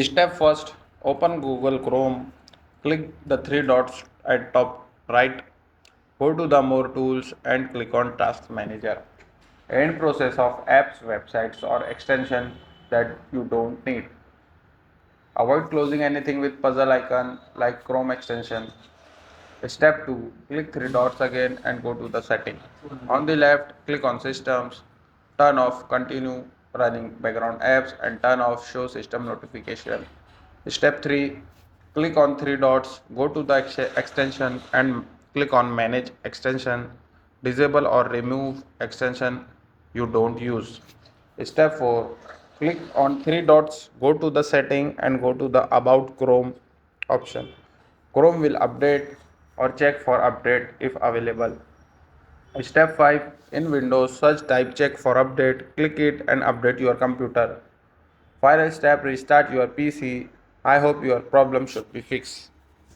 Step first, open Google Chrome, click the three dots at top right, go to the more tools and click on Task Manager. End process of apps, websites or extension that you don't need. Avoid closing anything with puzzle icon like Chrome extension. Step 2. Click three dots again and go to the setting. On the left, click on systems, turn off continue running background apps and turn off show system notification. Step 3. Click on three dots, go to the extension and click on manage extension. Disable or remove extension you don't use. Step 4. Click on three dots, go to the setting and go to the about Chrome option. Chrome will update or check for update if available. Step 5. In Windows, search type check for update, click it and update your computer. Final step, restart your PC. I hope your problem should be fixed.